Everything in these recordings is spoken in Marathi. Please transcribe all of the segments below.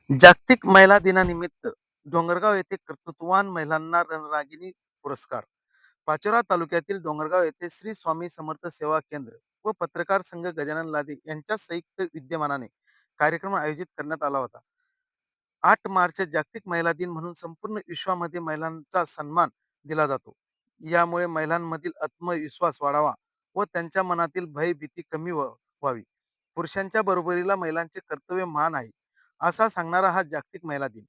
जागतिक महिला दिनानिमित्त डोंगरगाव येथे कर्तृत्ववान महिलांना रणरागिणी पुरस्कार. पाचोरा तालुक्यातील डोंगरगाव येथे श्री स्वामी समर्थ सेवा केंद्र व पत्रकार संघ गजानन लादे यांच्या संयुक्त विद्यमानाने कार्यक्रम आयोजित करण्यात आला होता. 8 मार्च जागतिक महिला दिन म्हणून संपूर्ण विश्वामध्ये महिलांचा सन्मान दिला जातो. यामुळे महिलांमधील आत्मविश्वास वाढावा व त्यांच्या मनातील भय भीती कमी व्हावी. पुरुषांच्या बरोबरीला महिलांचे कर्तव्य महान आहे, असा सांगणारा हा जागतिक महिला दिन.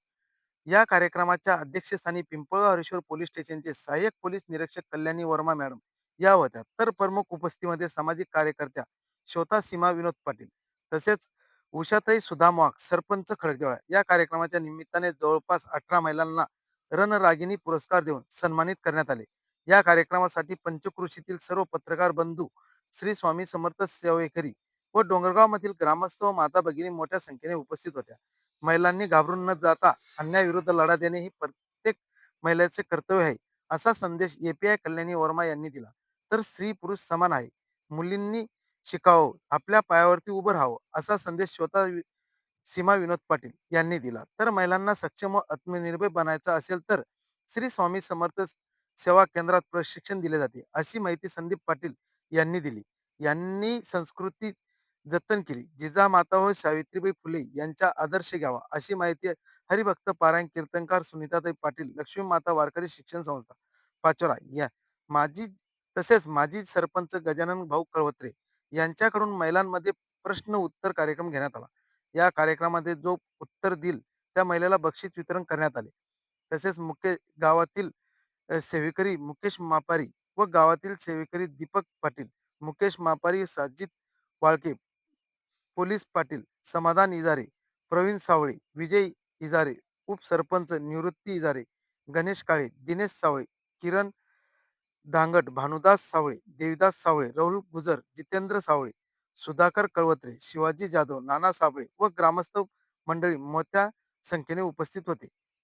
या कार्यक्रमाच्या अध्यक्षस्थानी पिंपळगाव हरेश्वर पोलीस स्टेशनचे सहाय्यक पोलीस निरीक्षक कल्याणी वर्मा मॅडम या होत्या. तर प्रमुख उपस्थितीमध्ये सामाजिक कार्यकर्त्या श्वेता सीमा विनोद पाटील तसेच उषाताई सुदाम वाघ, सरपंच खडकदेवळा. या कार्यक्रमाच्या निमित्ताने जवळपास 18 महिलांना रणरागिणी पुरस्कार देऊन सन्मानित करण्यात आले. या कार्यक्रमासाठी पंचक्रोशीतील सर्व पत्रकार बंधू, श्री स्वामी समर्थ सेवेकरी व डोंगरगाव मधील ग्रामस्थ व माता भगिनी मोठ्या संख्येने उपस्थित होत्या. महिलांनी घाबरून न जाता अन्यायाविरुद्ध लढा देणे ही प्रत्येक महिलेचे कर्तव्य आहे, असा संदेश एपीआय कल्याणी वर्मा यांनी दिला. तर स्त्री पुरुष समान आहे, मुलींनी शिकावं, आपल्या पायावरती उभं राहावं, असा संदेश सीमा विनोद पाटील यांनी दिला. तर महिलांना सक्षम व आत्मनिर्भर बनायचं असेल तर श्री स्वामी समर्थ सेवा केंद्रात प्रशिक्षण दिले जाते, अशी माहिती संदीप पाटील यांनी दिली. यांनी संस्कृती जतन केली, जिजामाता व सावित्रीबाई फुले यांचा आदर्श घ्यावा, अशी माहिती हरिभक्त पारायण कीर्तनकार सुनीताताई पाटील, लक्ष्मी माता वारकरी शिक्षण संस्था पाचोरा या माजी तसेच माजी सरपंच गजानन भाऊ कळवत्रे यांच्याकडून महिलांमध्ये प्रश्न उत्तर कार्यक्रम घेण्यात आला. या कार्यक्रमामध्ये जो उत्तर देईल त्या महिलेला बक्षीस वितरण करण्यात आले. तसेच मुख्य गावातील सेवेकरी मुकेश मापारी व गावातील सेवेकरी दीपक पाटील, मुकेश मापारी, साजिद वाळके, पोलीस पाटील, समाधान इजारे, प्रवीण सावळे, विजय इजारे, उपसरपंच निवृत्ती इजारे, गणेश काळे, दिनेश सावळे, किरण धांगट, भानुदास सावळे, देविदास सावळे, राहुल गुजर, जितेंद्र सावळे, सुधाकर कळवत्रे, शिवाजी जाधव, नाना साबळे व ग्रामस्थ मंडळी मोठ्या संख्येने उपस्थित होते.